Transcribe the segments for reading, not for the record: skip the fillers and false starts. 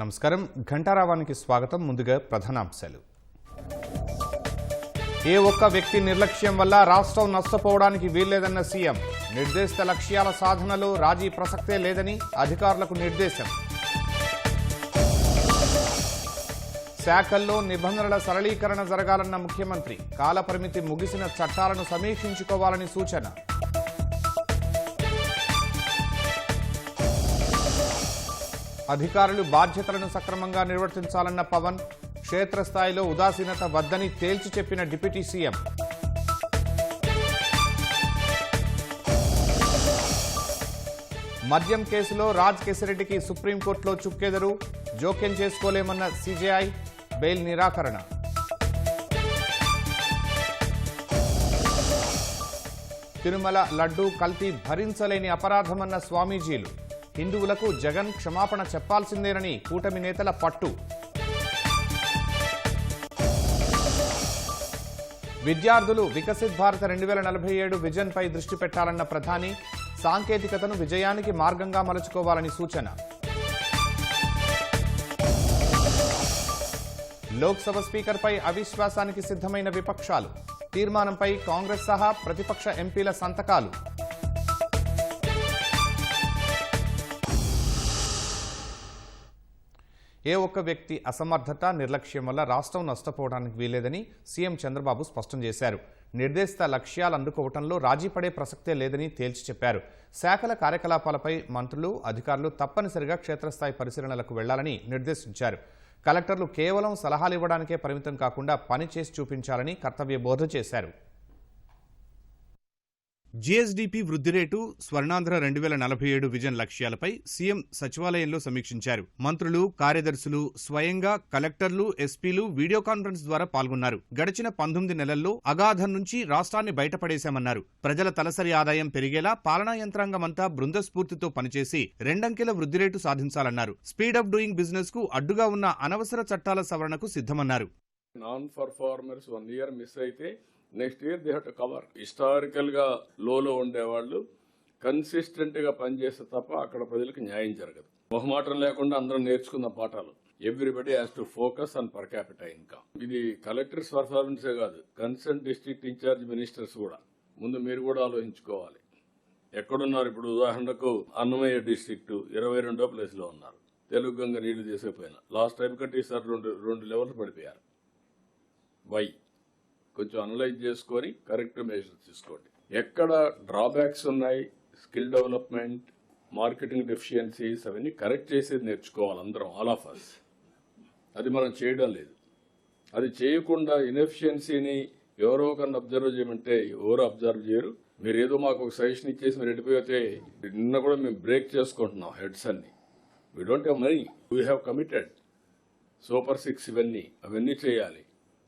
నమస్కారం ఘంటారావానికి స్వాగతం. ముందుగా ప్రధానాంశాలు. ఏ ఒక్క వ్యక్తి నిర్లక్ష్యం వల్ల రాష్ట్రం నష్టపోవడానికి వీల్లేదన్న సీఎం. నిర్దేశిత లక్ష్యాల సాధనలో రాజీ ప్రసక్తే లేదని అధికారులకు నిర్దేశం. శాఖల్లో నిబంధనల సరళీకరణ జరగాలన్న ముఖ్యమంత్రి. కాలపరిమితి ముగిసిన చట్టాలను సమీక్షించుకోవాలని సూచన. అధికారులు బాధ్యతలను సక్రమంగా నిర్వర్తించాలన్న పవన్. క్షేత్రస్థాయిలో ఉదాసీనత వద్దని తేల్చి చెప్పిన డిప్యూటీ సీఎం. మద్యం కేసులో రాజ్ కేసిరెడ్డికి సుప్రీంకోర్టులో చుక్కెదురు. జోక్యం చేసుకోలేమన్న సీజేఐ. బెయిల్ నిరాకరణ. తిరుమల లడ్డూ కల్తీ భరించలేని అపరాధమన్న స్వామీజీలు. హిందువులకు జగన్ క్షమాపణ చెప్పాల్సిందేనని కూటమి నేతల పట్టు. విద్యార్థులు వికసిత్ భారత్ 2047 విజన్పై దృష్టి పెట్టాలన్న ప్రధాని. సాంకేతికతను విజయానికి మార్గంగా మలుచుకోవాలని సూచన. లోక్సభ స్పీకర్పై అవిశ్వాసానికి సిద్ధమైన విపక్షాలు. తీర్మానంపై కాంగ్రెస్ సహా ప్రతిపక్ష ఎంపీల సంతకాలు. ఏ ఒక్క వ్యక్తి అసమర్థత, నిర్లక్ష్యం వల్ల రాష్ట్రం నష్టపోవడానికి వీల్లేదని సీఎం చంద్రబాబు స్పష్టం చేశారు. నిర్దేశిత లక్ష్యాలు అందుకోవడంలో రాజీ పడే ప్రసక్తే లేదని తేల్చి చెప్పారు. శాఖల కార్యకలాపాలపై మంత్రులు, అధికారులు తప్పనిసరిగా క్షేత్రస్థాయి పరిశీలనలకు వెళ్లాలని నిర్దేశించారు. కలెక్టర్లు కేవలం సలహాలు ఇవ్వడానికే పరిమితం కాకుండా పని చేసి చూపించాలని కర్తవ్య బోధ చేశారు. జీఎస్డీపీ వృద్ధి రేటు, స్వర్ణాంధ్ర 2047 విజన్ లక్ష్యాలపై సీఎం సచివాలయంలో సమీక్షించారు. మంత్రులు, కార్యదర్శులు స్వయంగా కలెక్టర్లు, ఎస్పీలు వీడియో కాన్ఫరెన్స్ ద్వారా పాల్గొన్నారు. గడిచిన 19 నెలల్లో అగాధం నుంచి రాష్ట్రాన్ని బయటపడేశామన్నారు. ప్రజల తలసరి ఆదాయం పెరిగేలా పాలనా యంత్రాంగమంతా బృందస్ఫూర్తితో పనిచేసి 2 అంకెల వృద్ధి రేటు సాధించాలన్నారు. స్పీడ్ ఆఫ్ డూయింగ్ బిజినెస్ కు అడ్డుగా ఉన్న అనవసర చట్టాల సవరణకు సిద్ధమన్నారు. నాన్ పర్ఫార్మర్స్ 1 year మిస్ అయితే next year they have to cover. Historical గా లోలో ఉండేవాళ్ళు కన్సిస్టెంట్ గా పనిచేస్తే తప్ప అక్కడ ప్రజలకు న్యాయం జరగదు. మొహమాటం లేకుండా అందరం నేర్చుకున్న పాఠాలు. Everybody has to focus on per capital income. ఇది కలెక్టర్స్ పర్ఫార్మెన్సే కాదు, కన్సర్న్ డిస్ట్రిక్ట్ ఇన్ఛార్జ్ మినిస్టర్స్ కూడా ముందు మీరు కూడా ఆలోచించుకోవాలి. ఎక్కడున్నారు ఇప్పుడు? ఉదాహరణకు అన్నమయ్య డిస్ట్రిక్ట్ 22వ ప్లేస్ లో ఉన్నారు. తెలుగు గంగ నీళ్లు తీసుకుపోయినా లాస్ట్ టైం కంటే ఈసారి రెండు లెవెల్స్ పడిపోయారు. వై? కొంచెం అనలైజ్ చేసుకొని కరెక్ట్ మెజర్స్ తీసుకోండి. ఎక్కడ డ్రాబ్యాక్స్ ఉన్నాయి, స్కిల్ డెవలప్మెంట్, మార్కెటింగ్ డెఫిషియన్సీస్ అవన్నీ కరెక్ట్ చేసేది నేర్చుకోవాలి అందరం, ఆల్ ఆఫ్ అస్. అది మనం చేయడం లేదు. అది చేయకుండా ఇన్ఎఫిషియన్సీని ఎవరో ఒకరిని అబ్జర్వ్ చేయమంటే ఎవరు అబ్జర్వ్ చేయరు. మీరు ఏదో మాకు ఒక సజెషన్ ఇచ్చేసి మీరు వెళ్ళిపోతే, నిన్న కూడా మేము బ్రేక్ చేసుకుంటున్నాం హెడ్స్ అన్ని. We don't have money, we have committed. Super 6 అవన్నీ చేయాలి.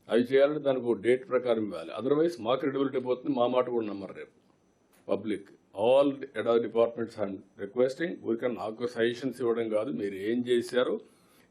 అవి చేయాలంటే దానికి ఒక డేట్ ప్రకారం ఇవ్వాలి. అదర్వైజ్ మా క్రెడిబిలిటీ పోతుంది, మా మాట కూడా నమ్మరు రేపు public. All departments and requesting, ఊరికన్నా నాకు సజెషన్స్ ఇవ్వడం కాదు, మీరు ఏం చేశారో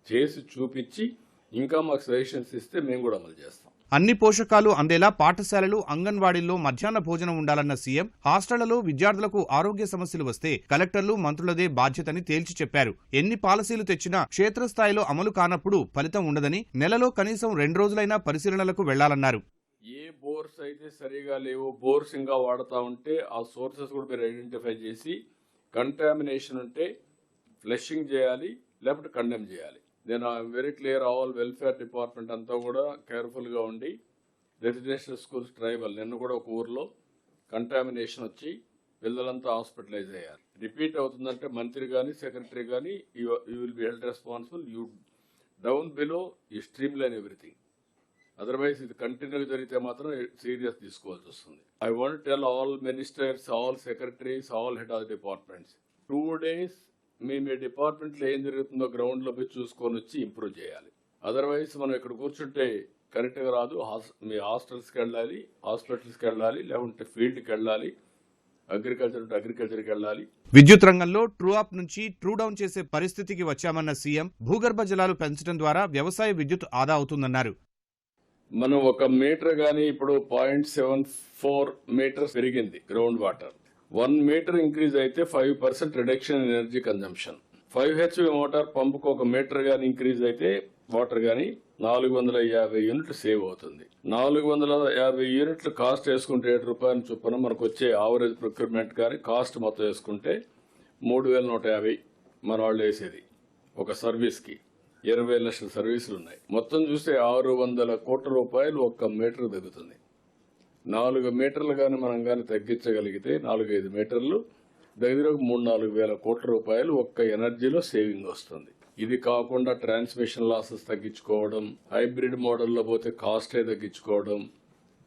చేసి చూపించి ఇంకా మాకు సజెషన్స్ ఇస్తే మేము కూడా అమలు చేస్తాం. అన్ని పోషకాలు అందేలా పాఠశాలలు, అంగన్వాడీల్లో మధ్యాహ్న భోజనం ఉండాలన్న సీఎం. హాస్టళ్లలో విద్యార్థులకు ఆరోగ్య సమస్యలు వస్తే కలెక్టర్లు, మంత్రులదే బాధ్యతని తేల్చి చెప్పారు. ఎన్ని పాలసీలు తెచ్చినా క్షేత్రస్థాయిలో అమలు కానప్పుడు ఫలితం ఉండదని, నెలలో కనీసం 2 రోజులైనా పరిశీలనలకు వెళ్లాలన్నారు. ఏ బోర్స్ అయితే సరిగా లేవో, బోర్స్ ఇంకా వాడుతూ ఉంటే ఆ సోర్సెస్ కూడా మీరు ఐడెంటిఫై చేసి, కంటామినేషన్ ఉంటే ఫ్లషింగ్ చేయాలి, లేకపోతే కండెమ్ చేయాలి. నేను I'm very clear, all welfare department అంతా కూడా కేర్ఫుల్గా ఉండి, రెసిడెన్షియల్ స్కూల్స్ ట్రైబల్ నిన్న కూడా ఒక ఊర్లో కంటామినేషన్ వచ్చి పిల్లలంతా హాస్పిటలైజ్ అయ్యారు. రిపీట్ అవుతుందంటే మంత్రి కానీ సెక్రటరీ కానీ you will be held responsible. You down below you stream line everything. Otherwise ఇది కంటిన్యూగా జరిగితే మాత్రం సీరియస్ తీసుకోవాల్సి వస్తుంది. I want tell all ministers, all secretaries, all head of departments, 2 days మీ డిపార్ట్మెంట్లో ఏం జరుగుతుందో గ్రౌండ్లో పోయి చూసుకొని వచ్చి ఇంప్రూవ్ చేయాలి. అదర్వైజ్ మనం ఇక్కడ కూర్చుంటే కరెక్ట్గా రాదు. మీ హాస్టల్స్కి వెళ్ళాలి, హాస్పిటల్స్కి వెళ్ళాలి, లేకుంటే ఫీల్డ్కి వెళ్ళాలి, అగ్రికల్చర్కి వెళ్ళాలి. విద్యుత్ రంగంలో ట్రూ అప్ నుంచి ట్రూ డౌన్ చేసే పరిస్థితికి వచ్చామన్న సీఎం. భూగర్భ జలాలు పెంచడం ద్వారా వ్యవసాయ విద్యుత్ ఆదా అవుతుందన్నారు. మనం 1 మీటర్ గానీ ఇప్పుడు 0.74 మీటర్స్ పెరిగింది గ్రౌండ్ వాటర్. 1 మీటర్ ఇంక్రీజ్ అయితే 5% reduction in energy consumption. 5 HP motor పంపుకు 1 మీటర్ గాని ఇంక్రీజ్ అయితే వాటర్ గాని 450 యూనిట్లు సేవ్ అవుతుంది. 450 యూనిట్లు కాస్ట్ వేసుకుంటే 7 రూపాయల చొప్పున మనకు వచ్చే ఆవరేజ్ ప్రొక్యూర్మెంట్ కానీ కాస్ట్ మొత్తం వేసుకుంటే 3150 మన వాళ్ళు వేసేది ఒక సర్వీస్కి. 20 లక్షల సర్వీసులు ఉన్నాయి. మొత్తం చూస్తే 600 కోట్ల రూపాయలు 1 మీటర్ తగ్గుతుంది. 4 మీటర్లు కానీ మనం కానీ తగ్గించగలిగితే 4-5 మీటర్లు దగ్గర 3-4 వేల కోట్ల రూపాయలు ఒక్క ఎనర్జీలో సేవింగ్ వస్తుంది. ఇది కాకుండా ట్రాన్స్మిషన్ లాసెస్ తగ్గించుకోవడం, హైబ్రిడ్ మోడల్లో పోతే కాస్టే తగ్గించుకోవడం,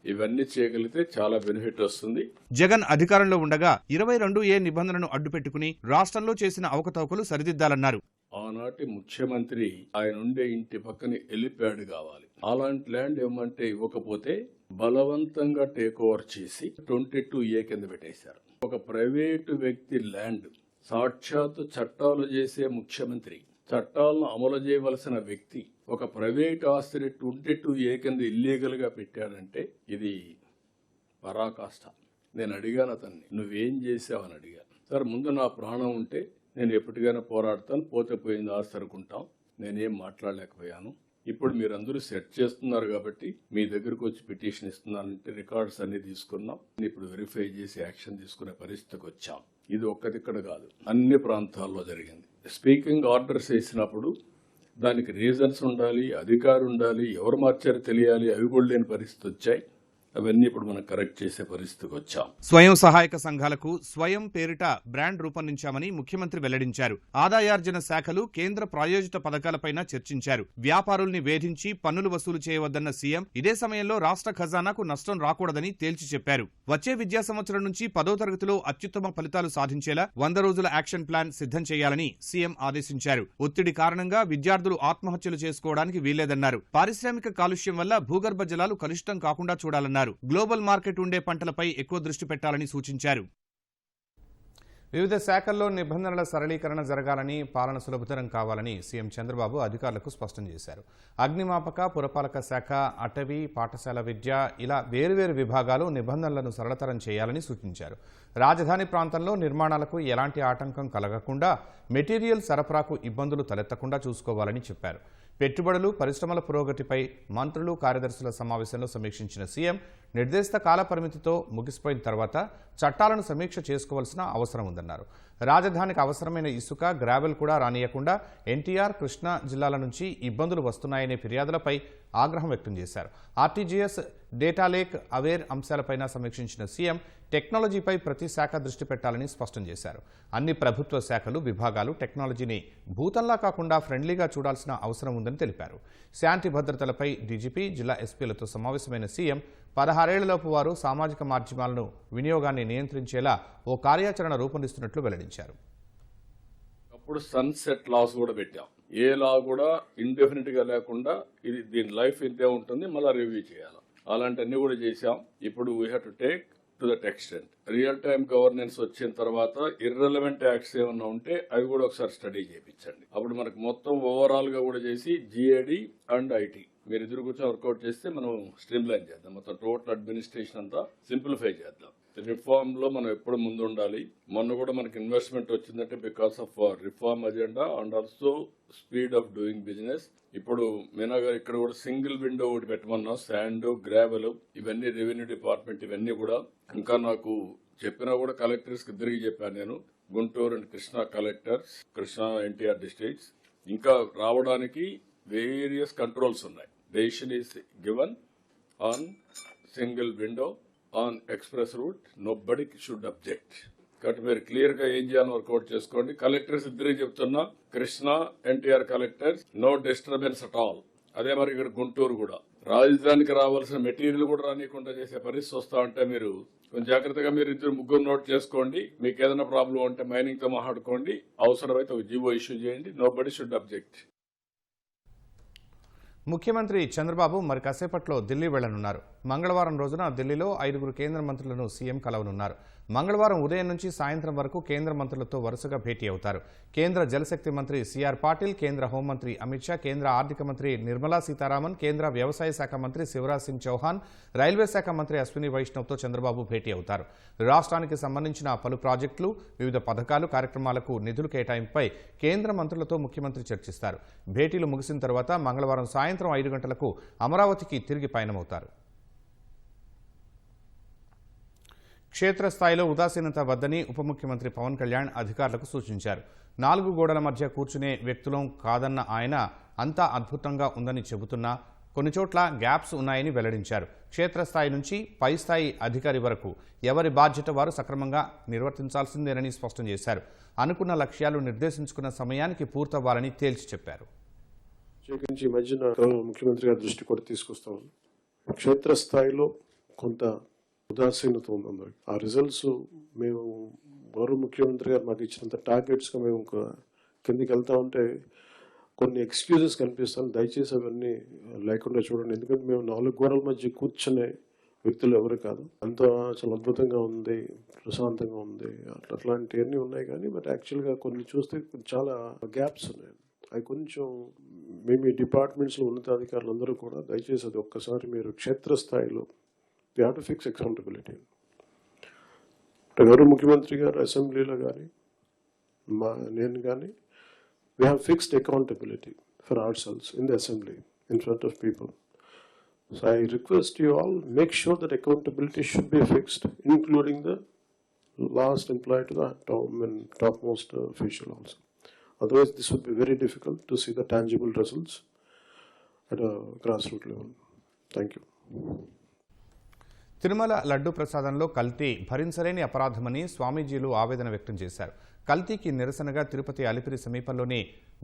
ఇవన్నీ చేయగలిగితే చాలా బెనిఫిట్ వస్తుంది. జగన్ అధికారంలో ఉండగా 22A నిబంధనను అడ్డుపెట్టుకుని రాష్ట్రంలో చేసిన అవకతవకలు సరిదిద్దాలన్నారు. ఆనాటి ముఖ్యమంత్రి ఆయన ఉండే ఇంటి పక్కన హెలిప్యాడ్ కావాలి, అలాంటి ల్యాండ్ ఇవ్వమంటే ఇవ్వకపోతే బలవంతంగా టేక్ ఓవర్ చేసి 22A కింద పెట్టేశారు. ఒక ప్రైవేటు వ్యక్తి ల్యాండ్, సాక్షాత్తు చట్టాలు చేసే ముఖ్యమంత్రి, చట్టాలను అమలు చేయవలసిన వ్యక్తి ఒక ప్రైవేట్ ఆస్తిని 22A కింద ఇల్లీగల్ గా పెట్టాడంటే ఇది పరాకాష్ట. నేను అడిగాను అతన్ని, నువ్వేం చేసావని అడిగా. సార్, ముందు నా ప్రాణం ఉంటే నేను ఎప్పటికైనా పోరాడతాను, పోతే పోయింది ఆస్తి అనుకుంటాం. నేనేం మాట్లాడలేకపోయాను. ఇప్పుడు మీరందరూ సెట్ చేస్తున్నారు కాబట్టి మీ దగ్గరకు వచ్చి పిటిషన్ ఇస్తున్నానంటే రికార్డ్స్ అన్ని తీసుకున్నాం. ఇప్పుడు వెరిఫై చేసి యాక్షన్ తీసుకునే పరిస్థితికి వచ్చాం. ఇది ఒక్కదిక్కడ కాదు, అన్ని ప్రాంతాల్లో జరిగింది. స్పీకింగ్ ఆర్డర్స్ వేసినప్పుడు దానికి రీజన్స్ ఉండాలి, అధికారి ఉండాలి, ఎవరు మార్చారో తెలియాలి. అవి కూడా లేని పరిస్థితి వచ్చాయి. అవన్నీ ఇప్పుడు మనం కరెక్ట్ చేసే పరిస్థితికి వచ్చాం. స్వయం సహాయక సంఘాలకు స్వయం పేరిట బ్రాండ్ రూపొందించామని ముఖ్యమంత్రి వెల్లడించారు. ఆదాయార్జన శాఖలు కేంద్ర ప్రాయోజిత పథకాలపైన చర్చించారు. వ్యాపారుల్ని వేధించి పన్నులు వసూలు చేయవద్దన్న సీఎం ఇదే సమయంలో రాష్ట్ర ఖజానాకు నష్టం రాకూడదని తేల్చి చెప్పారు. వచ్చే విద్యా సంవత్సరం నుంచి 10వ తరగతిలో అత్యుత్తమ ఫలితాలు సాధించేలా 100 రోజుల యాక్షన్ ప్లాన్ సిద్ధం చేయాలని సీఎం ఆదేశించారు. ఒత్తిడి కారణంగా విద్యార్థులు ఆత్మహత్యలు చేసుకోవడానికి వీల్లేదన్నారు. పారిశ్రామిక కాలుష్యం వల్ల భూగర్భ జలాలు కలుషితం కాకుండా చూడాలన్నారు. గ్లోబల్ మార్కెట్ ఉండే పంటలపై ఎక్కువ దృష్టి పెట్టాలని సూచించారు. వివిధ శాఖల్లో నిబంధనల సరళీకరణ జరగాలని, పాలన సులభతరం కావాలని సీఎం చంద్రబాబు అధికారులకు స్పష్టం చేశారు. అగ్నిమాపక, పురపాలక శాఖ, అటవీ, పాఠశాల విద్య ఇలా వేర్వేరు విభాగాలు నిబంధనలను సరళతరం చేయాలని సూచించారు. రాజధాని ప్రాంతంలో నిర్మాణాలకు ఎలాంటి ఆటంకం కలగకుండా, మెటీరియల్ సరఫరాకు ఇబ్బందులు తలెత్తకుండా చూసుకోవాలని చెప్పారు. పెట్టుబడులు, పరిశ్రమల పురోగతిపై మంత్రులు, కార్యదర్శుల సమావేశంలో సమీక్షించిన సీఎం నిర్దేశిత కాల పరిమితితో ముగిసిపోయిన తర్వాత చట్టాలను సమీక్ష చేసుకోవాల్సిన అవసరం ఉందన్నారు. రాజధానికి అవసరమైన ఇసుక, గ్రావెల్ కూడా రానియకుండా ఎన్టీఆర్, కృష్ణా జిల్లాల నుంచి ఇబ్బందులు వస్తున్నాయనే ఫిర్యాదులపై ఆగ్రహం వ్యక్తం చేశారు. ఆర్టీజీఎస్, డేటా లేక్, అవేర్ అంశాలపైన సమీక్షించిన సీఎం టెక్నాలజీపై ప్రతి శాఖ దృష్టి పెట్టాలని స్పష్టం చేశారు. అన్ని ప్రభుత్వ శాఖలు, విభాగాలు టెక్నాలజీని భూతంలా కాకుండా ఫ్రెండ్లీగా చూడాల్సిన అవసరం ఉందని తెలిపారు. శాంతి భద్రతలపై డీజీపీ, జిల్లా ఎస్పీలతో సమావేశమైన సీఎం 16 ఏళ్లలోపు వారు సామాజిక మాధ్యమాలను వినియోగాన్ని నియంత్రించేలా ఓ కార్యాచరణ రూపొందిస్తున్నట్లు వెల్లడించారు. అప్పుడు సన్సెట్ లాస్ కూడా పెట్టాం. ఏ లా కూడా ఇండెఫినెట్ గా లేకుండా ఇది దీని లైఫ్ ఇంతే ఉంటుంది, మళ్ళీ రివ్యూ చేయాలి. అలాంటివన్నీ కూడా చేశాం. ఇప్పుడు we have to take to that extent. Real time governance వచ్చిన తర్వాత ఇర్రెలవెంట్ యాక్ట్స్ ఏమన్నా ఉంటే అవి కూడా ఒకసారి స్టడీ చేయించండి. అప్పుడు మనకు మొత్తం ఓవరాల్ గా కూడా చేసి జిఏడి అండ్ ఐటీ మీరు ఎదురు కూర్చొని వర్కౌట్ చేస్తే మనం స్ట్రీమ్ లైన్ చేద్దాం. మొత్తం టోటల్ అడ్మినిస్ట్రేషన్ అంతా సింప్లిఫై చేద్దాం. రిఫార్మ్ లో మనం ఎప్పుడు ముందు ఉండాలి. మొన్న కూడా మనకి ఇన్వెస్ట్మెంట్ వచ్చిందంటే because of reform agenda and also speed of doing business. ఇప్పుడు మీనా గారు ఇక్కడ కూడా సింగిల్ విండో ఒకటి పెట్టమన్నాం. శాండ్, గ్రావెల్ ఇవన్నీ రెవెన్యూ డిపార్ట్మెంట్ ఇవన్నీ కూడా ఇంకా నాకు చెప్పినా కూడా కలెక్టర్స్ కి తిరిగి చెప్పాను నేను. Guntur and Krishna collectors, Krishna NTR districts ఇంకా రావడానికి వేరియస్ కంట్రోల్స్ ఉన్నాయి. Decision is given on single window on express route. Nobody should object. కాబట్టి మీరు క్లియర్ గా ఏం చేయాలని వర్కౌట్ చేసుకోండి. కలెక్టర్స్ ఇద్దరికి చెప్తున్నా, Krishna NTR collectors no disturbance at all. అదే మరి ఇక్కడ గుంటూరు కూడా రాజధానికి రావాల్సిన మెటీరియల్ కూడా రానియకుండా చేసే పరిస్థితి వస్తా ఉంటే మీరు కొంచెం జాగ్రత్తగా మీరు 2-3 నోట్ చేసుకోండి. మీకు ఏదైనా ప్రాబ్లం ఉంటే మైనింగ్ తో మాట్లాడుకోండి. అవసరమైతే ఒక జీవో ఇష్యూ చేయండి. Nobody should object. ముఖ్యమంత్రి చంద్రబాబు మరి కాసేపట్లో ఢిల్లీ వెళ్లనున్నారు. మంగళవారం రోజున ఢిల్లీలో 5 కేంద్ర మంత్రులను సీఎం కలవనున్నారు. మంగళవారం ఉదయం నుంచి సాయంత్రం వరకు కేంద్ర మంత్రులతో వరుసగా భేటీ అవుతారు. కేంద్ర జలశక్తి మంత్రి సిఆర్ పాటిల్, కేంద్ర హోంమంత్రి అమిత్ షా, కేంద్ర ఆర్థిక మంత్రి నిర్మలా సీతారామన్, కేంద్ర వ్యవసాయ శాఖ మంత్రి శివరాజ్ సింగ్ చౌహాన్, రైల్వే శాఖ మంత్రి అశ్విని వైష్ణవ్తో చంద్రబాబు భేటీ అవుతారు. రాష్ట్రానికి సంబంధించిన పలు ప్రాజెక్టులు, వివిధ పథకాలు, కార్యక్రమాలకు నిధులు కేటాయింపుపై కేంద్ర మంత్రులతో ముఖ్యమంత్రి చర్చిస్తారు. భేటీలు ముగిసిన తర్వాత మంగళవారం సాయంత్రం 5 గంటలకు అమరావతికి తిరిగి పయనమవుతారు. క్షేత్రస్థాయిలో ఉదాసీనత వద్దని ఉప ముఖ్యమంత్రి పవన్ కళ్యాణ్ అధికారులకు సూచించారు. 4 గోడల మధ్య కూర్చునే వ్యక్తులం కాదన్న ఆయన అంతా అద్భుతంగా ఉందని చెబుతున్నా కొన్ని చోట్ల గ్యాప్స్ ఉన్నాయని వెల్లడించారు. క్షేత్రస్థాయి నుంచి పై స్థాయి అధికారి వరకు ఎవరి బాధ్యత వారు సక్రమంగా నిర్వర్తించాల్సిందేనని స్పష్టం చేశారు. అనుకున్న లక్ష్యాలు నిర్దేశించుకున్న సమయానికి పూర్తవ్వాలని తేల్చి చెప్పారు. ముఖ్యమంత్రి గారి దృష్టి కూడా తీసుకొస్తాం. క్షేత్రస్థాయిలో కొంత ఉదాసీనత ఉంది. ఆ రిజల్ట్స్ మేము గౌరవ ముఖ్యమంత్రి గారు మాకు ఇచ్చినంత టార్గెట్స్గా మేము కిందికి వెళ్తా ఉంటే కొన్ని ఎక్స్క్యూజెస్ కనిపిస్తాను. దయచేసి అవన్నీ లేకుండా చూడండి. ఎందుకంటే మేము 4 గోడల మధ్య కూర్చునే వ్యక్తులు ఎవరు కాదు. అంతా చాలా అద్భుతంగా ఉంది, ప్రశాంతంగా ఉంది, అట్లాంటివన్నీ ఉన్నాయి. కానీ బట్ యాక్చువల్గా కొన్ని చూస్తే చాలా గ్యాప్స్ ఉన్నాయి. అవి కొంచెం మేము ఈ డిపార్ట్మెంట్స్లో ఉన్నతాధికారులు అందరూ కూడా దయచేసి అది ఒక్కసారి మీరు క్షేత్రస్థాయిలో we have to fix accountability. గౌరవ ముఖ్యమంత్రి గారు అసెంబ్లీలో కానీ నేను కానీ we have fixed accountability for ourselves in the assembly in front of people. So I request you all make sure that accountability should be fixed, including the last employee to the topmost official also. Otherwise this would be very difficult to see the tangible results at a grassroots level. Thank you. Tirumala laddu ప్రసాదంలో కల్తీ భరించలేని అపరాధమని స్వామీజీలు ఆవేదన వ్యక్తం చేశారు. కల్తీకి నిరసనగా తిరుపతి అలిపిరి సమీపంలోని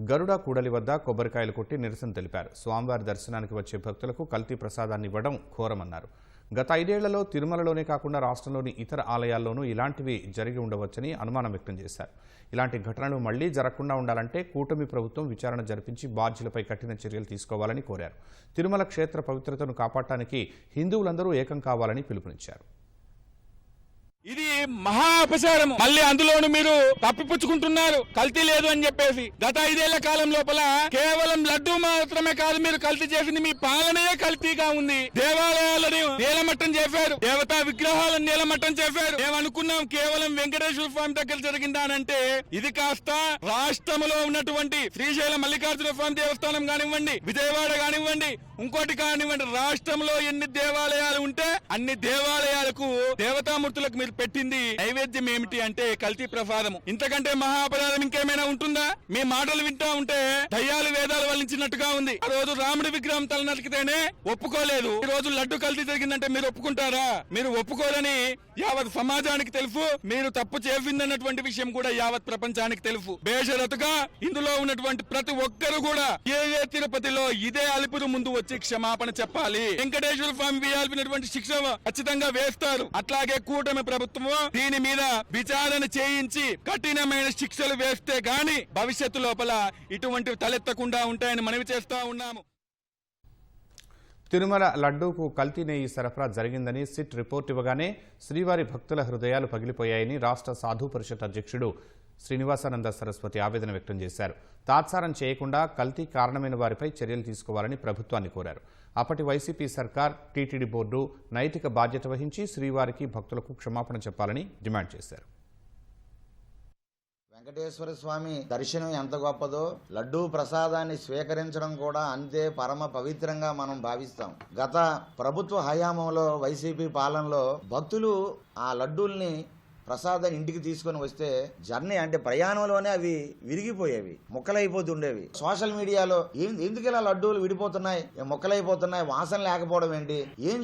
గరుడ కూడలి వద్ద కొబ్బరికాయలు కొట్టి నిరసన తెలిపారు. స్వామివారి దర్శనానికి వచ్చే భక్తులకు కల్తీ ప్రసాదాన్ని ఇవ్వడం ఘోరమన్నారు. గత 5 ఏళ్లలో తిరుమలలోనే కాకుండా రాష్ట్రంలోని ఇతర ఆలయాల్లోనూ ఇలాంటివి జరిగి ఉండవచ్చని అనుమానం వ్యక్తం చేశారు. ఇలాంటి ఘటనలు మళ్లీ జరగకుండా ఉండాలంటే కూటమి ప్రభుత్వం విచారణ జరిపించి బాధ్యులపై కఠిన చర్యలు తీసుకోవాలని కోరారు. తిరుమల క్షేత్ర పవిత్రతను కాపాడటానికి హిందువులందరూ ఏకం కావాలని పిలుపునిచ్చారు. ఇది మహా అపచారము. మళ్ళీ అందులోను మీరు తప్పిపుచ్చుకుంటున్నారు కల్తీ లేదు అని చెప్పేసి. గత 5 ఏళ్ల కాలం లోపల కేవలం లడ్డూ మాత్రమే కాదు, మీరు కల్తీ చేసింది మీ పాలనే కల్తీగా ఉంది. దేవాలయాలను నేలమట్టం చేశారు, దేవతా విగ్రహాలను నేలమట్టం చేశారు. మేమనుకున్నాం కేవలం వెంకటేశ్వర స్వామి దగ్గర జరిగిందానంటే ఇది కాస్త రాష్ట్రంలో ఉన్నటువంటి శ్రీశైలం మల్లికార్జున స్వామి దేవస్థానం కానివ్వండి, విజయవాడ కానివ్వండి, ఇంకోటి కానివ్వండి, రాష్ట్రంలో ఎన్ని దేవాలయాలు ఉంటే అన్ని దేవాలయాలకు దేవతామూర్తులకు మీరు పెట్టింది నైవేద్యం ఏమిటి అంటే కల్తీ ప్రసాదము. ఇంతకంటే మహా అపరాధం ఇంకేమైనా ఉంటుందా? మీ మాటలు వింటా ఉంటే దయ్యాలు వేదాలు వల్లించినట్టుగా ఉంది. ఆ రోజు రాముడి విగ్రహం తల నరికితేనే ఒప్పుకోలేదు, ఈ రోజు లడ్డు కల్తీ జరిగిందంటే మీరు ఒప్పుకుంటారా? మీరు ఒప్పుకోరని యావత్ సమాజానికి తెలుసు. మీరు తప్పు చేసిందన్నటువంటి విషయం కూడా యావత్ ప్రపంచానికి తెలుసు. బేషరతుగా ఇందులో ఉన్నటువంటి ప్రతి ఒక్కరు కూడా ఏ తిరుపతిలో ఇదే అలిపిరి ముందు వచ్చి క్షమాపణ చెప్పాలి. వెంకటేశ్వర స్వామి వేయాల్సినటువంటి శిక్ష ఖచ్చితంగా వేస్తారు. అట్లాగే కూటమి ప్రభుత్వం దీని మీద విచారణ చేయించి కఠినమైన శిక్షలు వేస్తే గాని భవిష్యత్తు లోపల ఇటువంటివి తలెత్తకుండా ఉంటాయని మనవి చేస్తా ఉన్నాము. తిరుమల లడ్డూకు కల్తీ నెయ్యి సరఫరా జరిగిందని సిట్ రిపోర్ట్ ఇవ్వగానే శ్రీవారి భక్తుల హృదయాలు పగిలిపోయాయని రాష్ట్ర సాధు పరిషత్ అధ్యక్షుడు శ్రీనివాసానంద సరస్వతి ఆవేదన వ్యక్తం చేశారు. తాత్సారం చేయకుండా కల్తీ కారణమైన వారిపై చర్యలు తీసుకోవాలని ప్రభుత్వాన్ని కోరారు. అప్పటి వైసీపీ సర్కార్, టీటీడీ బోర్డు నైతిక బాధ్యత వహించి శ్రీవారికి భక్తులకు క్షమాపణ చెప్పాలని డిమాండ్ చేశారు. వెంకటేశ్వర స్వామి దర్శనం ఎంత గొప్పదో లడ్డూ ప్రసాదాన్ని స్వీకరించడం కూడా అంతే పరమ పవిత్రంగా మనం భావిస్తాం. గత ప్రభుత్వ హయాంలో వైసీపీ పాలనలో భక్తులు ఆ లడ్డూల్ని ప్రసాదాన్ని ఇంటికి తీసుకొని వస్తే జర్నీ అంటే ప్రయాణంలోనే అవి విరిగిపోయేవి, ముక్కలైపోతుండేవి. సోషల్ మీడియాలో ఎందుకు ఇలా లడ్డూలు విడిపోతున్నాయి, ముక్కలైపోతున్నాయి, వాసన లేకపోవడం ఏంటి, ఏం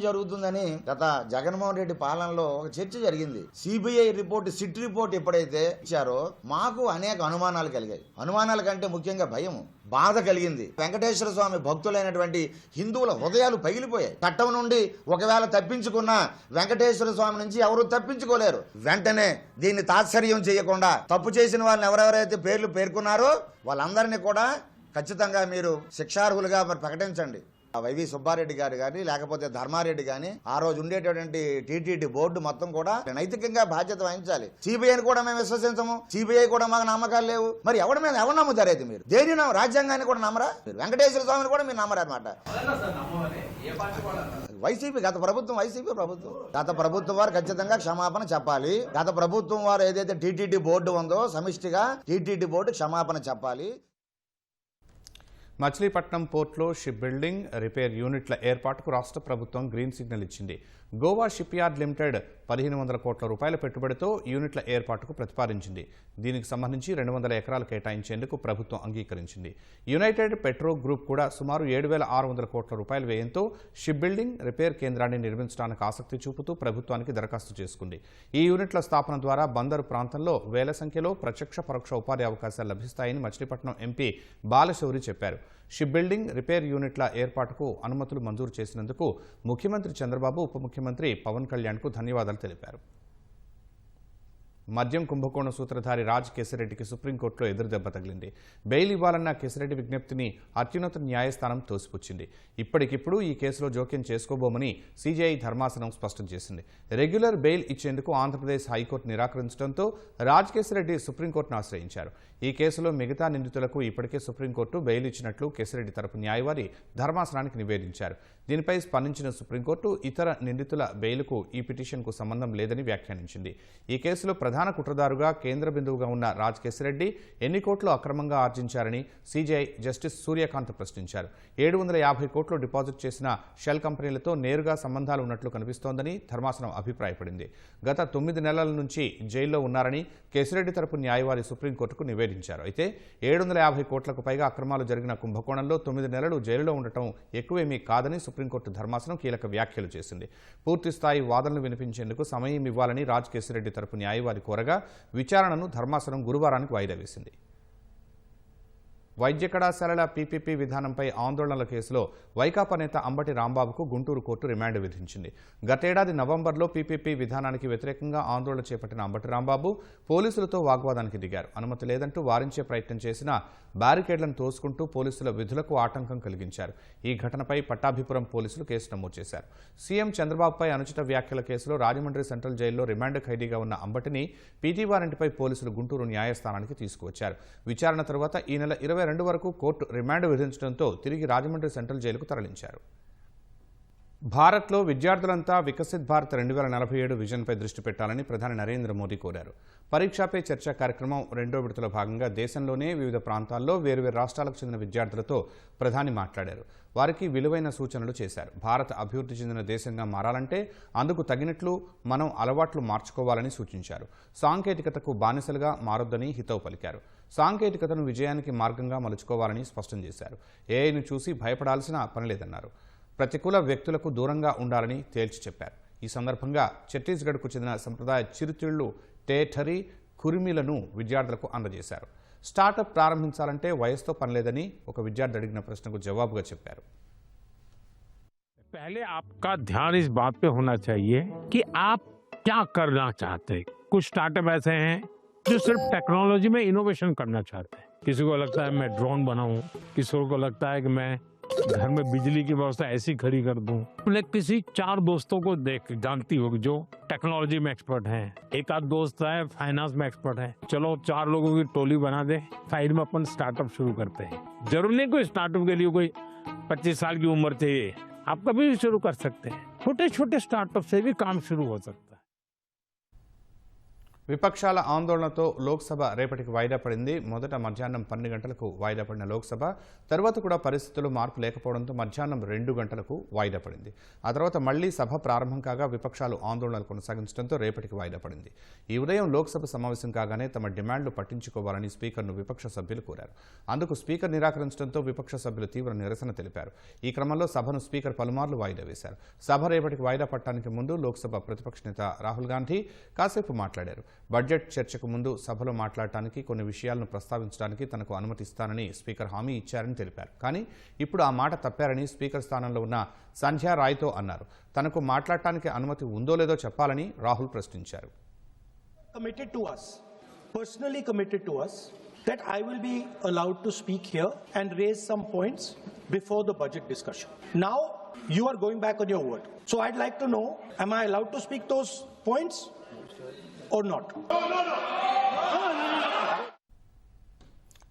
జరుగుతుందని గత జగన్మోహన్ రెడ్డి పాలనలో ఒక చర్చ జరిగింది. సిబిఐ రిపోర్ట్, సిట్ రిపోర్ట్ ఎప్పుడైతే ఇచ్చారో మాకు అనేక అనుమానాలు కలిగాయి. అనుమానాల కంటే ముఖ్యంగా భయం, బాధ కలిగింది. వెంకటేశ్వర స్వామి భక్తులైనటువంటి హిందువుల హృదయాలు పగిలిపోయాయి. చట్టం నుండి ఒకవేళ తప్పించుకున్న వెంకటేశ్వర స్వామి నుంచి ఎవరు తప్పించుకోలేరు. వెంటనే దీన్ని తాత్సర్యం చేయకుండా తప్పు చేసిన వాళ్ళని ఎవరెవరైతే పేర్లు పేర్కొన్నారో వాళ్ళందరినీ కూడా ఖచ్చితంగా మీరు శిక్షార్హులుగా మరి ప్రకటించండి. వైవి సుబ్బారెడ్డి గారు కానీ లేకపోతే ధర్మారెడ్డి కానీ ఆ రోజు ఉండేటటువంటి టీటీడీ బోర్డు మొత్తం కూడా నైతికంగా బాధ్యత వహించాలి. సిబిఐని కూడా మేము విశ్వసించము, సిబిఐ కూడా మాకు నమ్మకాలు లేవు. మరి ఎవరి మీద ఎవరు నమ్ముతారు? అయితే మీరు దేని రాజ్యాంగాన్ని కూడా నమ్మరా? మీరు వెంకటేశ్వర స్వామిని కూడా మీరు నమ్మరా అనమాట. వైసీపీ గత ప్రభుత్వం గత ప్రభుత్వం వారు ఖచ్చితంగా క్షమాపణ చెప్పాలి. గత ప్రభుత్వం వారు ఏదైతే టీటీడీ బోర్డు ఉందో సమిష్టిగా టీటీడీ బోర్డు క్షమాపణ చెప్పాలి. మచిలీపట్నం పోర్టులో షిప్ బిల్డింగ్ రిపేర్ యూనిట్ల ఏర్పాటుకు రాష్ట్ర ప్రభుత్వం గ్రీన్ సిగ్నల్ ఇచ్చింది. గోవా షిప్ యార్డ్ లిమిటెడ్ 1500 కోట్ల రూపాయల పెట్టుబడితో యూనిట్ల ఏర్పాటుకు ప్రతిపాదించింది. దీనికి సంబంధించి 200 ఎకరాలు కేటాయించేందుకు ప్రభుత్వం అంగీకరించింది. యునైటెడ్ పెట్రో గ్రూప్ కూడా సుమారు 7600 కోట్ల రూపాయల వ్యయంతో షిప్ బిల్డింగ్ రిపేర్ కేంద్రాన్ని నిర్మించడానికి ఆసక్తి చూపుతూ ప్రభుత్వానికి దరఖాస్తు చేసుకుంది. ఈ యూనిట్ల స్థాపన ద్వారా బందరు ప్రాంతంలో వేల సంఖ్యలో ప్రత్యక్ష పరోక్ష ఉపాధి అవకాశాలు లభిస్తాయని మచిలీపట్నం ఎంపీ బాలశౌరి చెప్పారు. షిప్ బిల్డింగ్ రిపేర్ యూనిట్ల ఏర్పాటుకు అనుమతులు మంజూరు చేసినందుకు ముఖ్యమంత్రి చంద్రబాబు, ఉప ముఖ్యమంత్రి పవన్ కళ్యాణ్కు ధన్యవాదాలు తెలిపారు. మద్యం కుంభకోణం సూత్రధారి రాజ్ కేశిరెడ్డికి సుప్రీంకోర్టులో ఎదురుదెబ్బ తగిలింది. బెయిల్ ఇవ్వాలన్న కేశిరెడ్డి విజ్ఞప్తిని అత్యున్నత న్యాయస్థానం తోసిపుచ్చింది. ఇప్పటికిప్పుడు ఈ కేసులో జోక్యం చేసుకోబోమని సీజీఐ ధర్మాసనం స్పష్టం చేసింది. రెగ్యులర్ బెయిల్ ఇచ్చేందుకు ఆంధ్రప్రదేశ్ హైకోర్టు నిరాకరించడంతో రాజ్ కేశిరెడ్డి సుప్రీంకోర్టును ఆశ్రయించారు. ఈ కేసులో మిగతా నిందితులకు ఇప్పటికే సుప్రీంకోర్టు బెయిల్ ఇచ్చినట్లు కేశిరెడ్డి తరపు న్యాయవాది ధర్మాసనానికి నివేదించారు. దీనిపై స్పందించిన సుప్రీంకోర్టు ఇతర నిందితుల బెయిల్కు ఈ పిటిషన్కు సంబంధం లేదని వ్యాఖ్యానించింది. ఈ కేసులో ప్రధాన కుట్రదారుగా కేంద్ర బిందువుగా ఉన్న రాజ్ కేశిరెడ్డి ఎన్ని కోట్లు అక్రమంగా ఆర్జించారని సీజీఐ జస్టిస్ సూర్యకాంత్ ప్రశ్నించారు. 750 కోట్లు డిపాజిట్ చేసిన షెల్ కంపెనీలతో నేరుగా సంబంధాలు ఉన్నట్లు కనిపిస్తోందని ధర్మాసనం అభిప్రాయపడింది. గత 9 నెలల నుంచి జైల్లో ఉన్నారని కేశిరెడ్డి తరపు న్యాయవాది సుప్రీంకోర్టుకు నివేదించారు. అయితే 750 కోట్లకు పైగా అక్రమాలు జరిగిన కుంభకోణంలో 9 నెలలు జైలులో ఉండటం ఎక్కువేమీ కాదని సుప్రీంకోర్టు ధర్మాసనం కీలక వ్యాఖ్యలు చేసింది. పూర్తిస్థాయి వాదనలు వినిపించేందుకు సమయం ఇవ్వాలని రాజ్ కేశిరెడ్డి తరపు న్యాయవాది కోరగా విచారణను ధర్మాసనం గురువారానికి వాయిదా వేసింది. వైద్య కళాశాలల పీపీపీ విధానంపై ఆందోళనల కేసులో వైకాపా నేత అంబటి రాంబాబుకు గుంటూరు కోర్టు రిమాండ్ విధించింది. గతేడాది నవంబర్లో పీపీపీ విధానానికి వ్యతిరేకంగా ఆందోళన చేపట్టిన అంబటి రాంబాబు పోలీసులతో వాగ్వాదానికి దిగారు. అనుమతి లేదంటూ వారించే ప్రయత్నం చేసిన బ్యారికేడ్లను తోసుకుంటూ పోలీసుల విధులకు ఆటంకం కలిగించారు. ఈ ఘటనపై పట్టాభిపురం పోలీసులు కేసు నమోదు చేశారు. సీఎం చంద్రబాబుపై అనుచిత వ్యాఖ్యల కేసులో రాజమండ్రి సెంట్రల్ జైల్లో రిమాండ్ ఖైదీగా ఉన్న అంబటిని పీటీ వారెంట్పై పోలీసులు గుంటూరు న్యాయస్థానానికి తీసుకువచ్చారు. విచారణ తర్వాత ఈ నెల 22 వరకు కోర్టు రిమాండ్ విధించడంతో తిరిగి రాజమండ్రి సెంట్రల్ జైలుకు తరలించారు. భారత్లో విద్యార్థులంతా వికసిత్ భారత్ 2047 విజన్పై దృష్టి పెట్టాలని ప్రధాని నరేంద్ర మోదీ కోరారు. పరీక్షపై చర్చ కార్యక్రమం 2వ విడతలో భాగంగా దేశంలోనే వివిధ ప్రాంతాల్లో వేర్వేరు రాష్ట్రాలకు చెందిన విద్యార్థులతో ప్రధాని మాట్లాడారు. వారికి విలువైన సూచనలు చేశారు. భారత్ అభివృద్ధి చెందిన దేశంగా మారాలంటే అందుకు తగినట్లు మనం అలవాట్లు మార్చుకోవాలని సూచించారు. సాంకేతికతకు బానిసలుగా మారొద్దని హితవు పలికారు. సాంకేతికతను విజయానికి మార్గంగా మలుచుకోవాలని స్పష్టం చేశారు. ఏఐను చూసి భయపడాల్సిన పనిలేదన్నారు. ప్రతికూల వ్యక్తులకు దూరంగా ఉండాలని తేల్చి చెప్పారు. ఈ సందర్భంగా ఛత్తీస్గఢ్కు చెందిన సంప్రదాయ చిరుతిళ్లు టేఠరి, కురిమిలను విద్యార్థులకు అందజేశారు. స్టార్టప్ ప్రారంభించాలంటే వయసుతో పనిలేదని ఒక విద్యార్థి అడిగిన ప్రశ్నకు జవాబుగా చెప్పారు. पहले आपका ध्यान इस बात पे होना चाहिए कि आप क्या करना चाहते हैं. कुछ स्टार्टअप ऐसे हैं जो सिर्फ टेक्नोलॉजी में इनोवेशन करना चाहते हैं. किसी को लगता है मैं ड्रोन बनाऊं, किसी को लगता है कि मैं घर में बिजली की व्यवस्था ऐसी खड़ी कर दूं. मैंने किसी 4 दोस्तों को जानती होगी जो टेक्नोलॉजी में एक्सपर्ट हैं. एक आध दोस्त है फाइनेंस में एक्सपर्ट है. चलो 4 लोगों की टोली बना दे, साइड में अपन स्टार्टअप शुरू करते हैं. जरूर नहीं कोई स्टार्टअप के लिए कोई 25 साल की उम्र चाहिए. आप कभी भी शुरू कर सकते हैं. छोटे छोटे स्टार्टअप से भी काम शुरू हो सकता है. విపక్షాల ఆందోళనతో లోక్సభ రేపటికి వాయిదా పడింది. మొదట మధ్యాహ్నం 12 గంటలకు వాయిదా పడిన లోక్సభ తర్వాత కూడా పరిస్థితుల్లో మార్పు లేకపోవడంతో మధ్యాహ్నం 2 గంటలకు వాయిదా పడింది. ఆ తర్వాత మళ్లీ సభ ప్రారంభం కాగా విపక్షాలు ఆందోళనలు కొనసాగించడంతో రేపటికి వాయిదా పడింది. ఈ ఉదయం లోక్సభ సమావేశం కాగానే తమ డిమాండ్లు పట్టించుకోవాలని స్పీకర్ను విపక్ష సభ్యులు కోరారు. అందుకు స్పీకర్ నిరాకరించడంతో విపక్ష సభ్యులు తీవ్ర నిరసన తెలిపారు. ఈ క్రమంలో సభను స్పీకర్ పలుమార్లు వాయిదా వేశారు. సభ రేపటికి వాయిదా పట్టడానికి ముందు లోక్సభ ప్రతిపక్ష నేత రాహుల్ గాంధీ కాసేపు మాట్లాడారు. బడ్జెట్ చర్చకు ముందు సభలో మాట్లాడటానికి కొన్ని విషయాలను ప్రస్తావించడానికి తనకు అనుమతిస్తానని స్పీకర్ హామీ ఇచ్చారని తెలిపారు. కానీ ఇప్పుడు ఆ మాట తప్పారని స్పీకర్ స్థానంలో ఉన్న సంధ్యా రాయ్తో అన్నారు. తనకు మాట్లాడటానికి అనుమతి ఉందో లేదో చెప్పాలని రాహుల్ ప్రశ్నించారు. Committed to us, personally committed to us, that I will be allowed to speak here and raise some points before the budget discussion. Now, you are going back on your word. So I'd like to know, am I allowed to speak those points or not?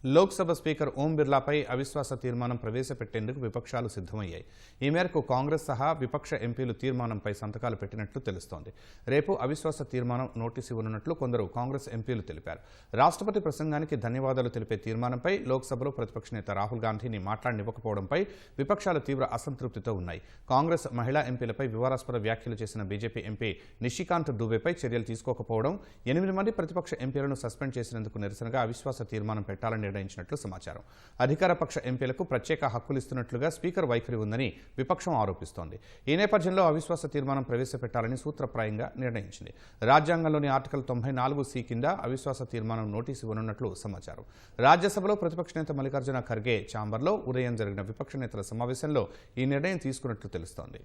Lok Sabha speaker Om బిర్లాపై అవిశ్వాస తీర్మానం ప్రవేశపెట్టేందుకు విపక్షాలు సిద్ధమయ్యాయి. ఈ మేరకు కాంగ్రెస్ సహా విపక్ష ఎంపీలు తీర్మానంపై సంతకాలు పెట్టినట్లు తెలుస్తోంది. రేపు అవిశ్వాస తీర్మానం నోటీసు ఇవ్వనున్నట్లు కొందరు కాంగ్రెస్ ఎంపీలు తెలిపారు. రాష్ట్రపతి ప్రసంగానికి ధన్యవాదాలు తెలిపే తీర్మానంపై లోక్సభలో ప్రతిపక్ష నేత రాహుల్ గాంధీని మాట్లాడనివ్వకపోవడంపై విపక్షాలు తీవ్ర అసంతృప్తితో ఉన్నాయి. కాంగ్రెస్ మహిళా ఎంపీలపై వివాదాస్పద వ్యాఖ్యలు చేసిన బీజేపీ ఎంపీ నిషికాంత్ దుబేపై చర్యలు తీసుకోకపోవడం, 8 మంది ప్రతిపక్ష ఎంపీలను సస్పెండ్ చేసినందుకు నిరసనగా అవిశ్వాస తీర్మానం పెట్టాలని నిర్ణయించినట్లు సమాచారం. అధికార పక్ష ఎంపీలకు ప్రత్యేక హక్కులు ఇస్తున్నట్లుగా స్పీకర్ వైఖరి ఉందని విపక్షం ఆరోపిస్తోంది. ఈ నేపథ్యంలో అవిశ్వాస తీర్మానం ప్రవేశపెట్టాలని సూత్రప్రాయంగా నిర్ణయించింది. రాజ్యాంగంలోని ఆర్టికల్ 94C కింద అవిశ్వాస తీర్మానం నోటీసు ఇవ్వనున్నట్లు సమాచారం. రాజ్యసభలో ప్రతిపక్ష నేత మల్లికార్జున ఖర్గే ఛాంబర్లో ఉదయం జరిగిన విపక్ష నేతల సమావేశంలో ఈ నిర్ణయం తీసుకున్నట్లు తెలుస్తోంది.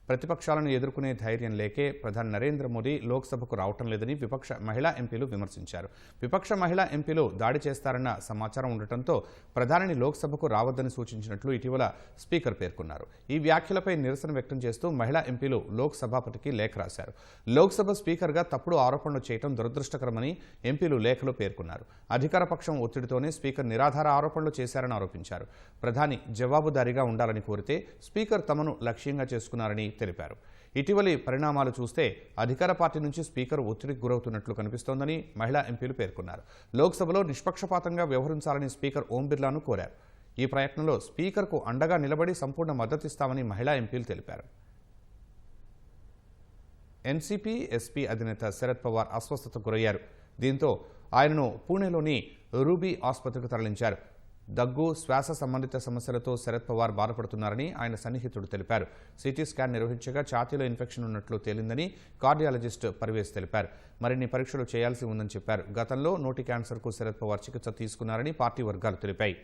ప్రతిపక్షాలను ఎదుర్కొనే ధైర్యం లేకే ప్రధాని నరేంద్ర మోదీ లోక్సభకు రావటం లేదని విపక్ష మహిళా ఎంపీలు విమర్శించారు. విపక్ష మహిళా ఎంపీలు దాడి చేస్తారన్న సమాచారం ఉండటంతో ప్రధానిని లోక్సభకు రావద్దని సూచించినట్లు ఇటీవల స్పీకర్ పేర్కొన్నారు. ఈ వ్యాఖ్యలపై నిరసన వ్యక్తం చేస్తూ మహిళా ఎంపీలు లోక్సభాపతికి లేఖ రాశారు. లోక్సభ స్పీకర్గా తప్పుడు ఆరోపణలు చేయడం దురదృష్టకరమని ఎంపీలు లేఖలో పేర్కొన్నారు. అధికార పక్షం ఒత్తిడితోనే స్పీకర్ నిరాధార ఆరోపణలు చేశారని ఆరోపించారు. ప్రధాని జవాబుదారీగా ఉండాలని కోరితే స్పీకర్ తమను లక్ష్యంగా చేసుకున్నారని తెలిపారు. ఇటీవలి పరిణామాలు చూస్తే అధికార పార్టీ నుంచి స్పీకర్ ఒత్తిడికి గురవుతున్నట్లు కనిపిస్తోందని మహిళా ఎంపీలు పేర్కొన్నారు. లోక్సభలో నిష్పక్షపాతంగా వ్యవహరించాలని స్పీకర్ ఓం బిర్లాను కోరారు. ఈ ప్రయత్నంలో స్పీకర్కు అండగా నిలబడి సంపూర్ణ మద్దతిస్తామని మహిళా ఎంపీలు తెలిపారు. ఎన్సీపీ ఎస్పీ అధినేత శరద్ పవార్ అస్వస్థతకు గురయ్యారు. దీంతో ఆయనను పూణేలోని రూబీ ఆసుపత్రికి తరలించారు. దగ్గు, శ్వాస సంబంధిత సమస్యలతో శరద్ పవార్ బాధపడుతున్నారని ఆయన సన్నిహితుడు తెలిపారు. సిటీ స్కాన్ నిర్వహించగా ఛాతీలో ఇన్ఫెక్షన్ ఉన్నట్లు తేలిందని కార్డియాలజిస్ట్ పర్వేజ్ తెలిపారు. మరిన్ని పరీక్షలు చేయాల్సి ఉందని చెప్పారు. గతంలో నోటి క్యాన్సర్కు శరద్ పవార్ చికిత్స తీసుకున్నారని పార్టీ వర్గాలు తెలిపాయి.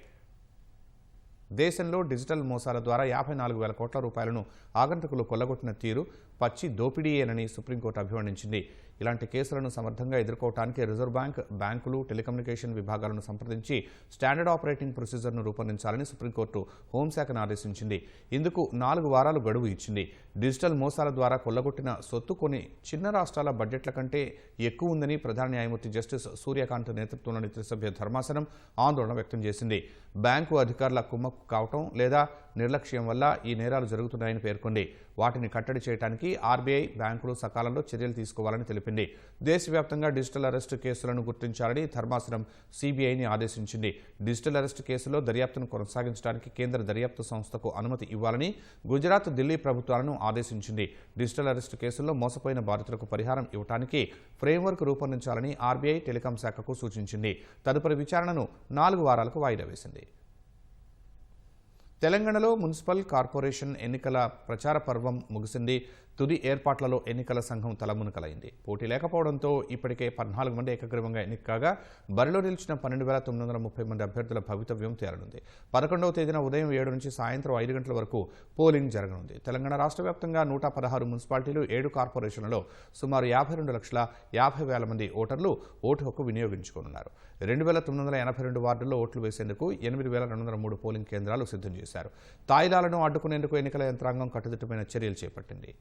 దేశంలో డిజిటల్ మోసాల ద్వారా 54,000 కోట్ల రూపాయలను ఆగంతకులు కొల్లగొట్టిన తీరు పచ్చి దోపిడీయేనని సుప్రీంకోర్టు అభివర్ణించింది. ఇలాంటి కేసులను సమర్థంగా ఎదుర్కోవడానికి రిజర్వ్ బ్యాంక్, బ్యాంకులు, టెలికమ్యూనికేషన్ విభాగాలను సంప్రదించి స్టాండర్డ్ ఆపరేటింగ్ ప్రొసీజర్ను రూపొందించాలని సుప్రీంకోర్టు హోంశాఖను ఆదేశించింది. ఇందుకు 4 వారాలు గడువు ఇచ్చింది. డిజిటల్ మోసాల ద్వారా కొల్లగొట్టిన సొత్తు కొన్ని చిన్న రాష్ట్రాల బడ్జెట్ల కంటే ఎక్కువ ఉందని ప్రధాన న్యాయమూర్తి జస్టిస్ సూర్యకాంత్ నేతృత్వంలోని త్రిసభ్య ధర్మాసనం ఆందోళన వ్యక్తం చేసింది. బ్యాంకు అధికారుల కుమ్మక్కు కావటం లేదా నిర్లక్ష్యం వల్ల ఈ నేరాలు జరుగుతున్నాయని పేర్కొంది. వాటిని కట్టడి చేయడానికి ఆర్బీఐ, బ్యాంకులు సకాలంలో చర్యలు తీసుకోవాలని తెలిపింది. దేశవ్యాప్తంగా డిజిటల్ అరెస్టు కేసులను గుర్తించాలని ధర్మాసనం సీబీఐని ఆదేశించింది. డిజిటల్ అరెస్టు కేసులో దర్యాప్తును కొనసాగించడానికి కేంద్ర దర్యాప్తు సంస్థకు అనుమతి ఇవ్వాలని గుజరాత్, ఢిల్లీ ప్రభుత్వాలను ఆదేశించింది. డిజిటల్ అరెస్టు కేసుల్లో మోసపోయిన బాధితులకు పరిహారం ఇవ్వడానికి ఫ్రేమ్వర్క్ రూపొందించాలని ఆర్బీఐ, టెలికాం శాఖకు సూచించింది. తదుపరి విచారణను 4 వారాలకు వాయిదా వేసింది. తెలంగాణలో మున్సిపల్ కార్పొరేషన్ ఎన్నికల ప్రచార పర్వం ముగిసింది. తుది ఏర్పాట్లలో ఎన్నికల సంఘం తలమునకలైంది. పోటీ లేకపోవడంతో ఇప్పటికే 14 మంది ఏకగ్రీవంగా ఎన్నిక కాగా బరిలో నిలిచిన 12,930 మంది అభ్యర్థుల భవితవ్యం తేలనుంది. 11వ తేదీన ఉదయం 7 నుంచి సాయంత్రం 5 గంటల వరకు పోలింగ్ జరగనుంది. తెలంగాణ రాష్ట్ర వ్యాప్తంగా 116 మున్సిపాలిటీలు, 7 కార్పొరేషన్లలో సుమారు 52,50,000 మంది ఓటర్లు ఓటు హక్కు వినియోగించుకోనున్నారు. 2,982 వార్డుల్లో ఓట్లు వేసేందుకు 8,203 పోలింగ్ కేంద్రాలు సిద్ధం చేశారు. తాయిలాలను అడ్డుకునేందుకు ఎన్నికల యంత్రాంగం కట్టుదిట్టమైన చర్యలు చేపట్టింది.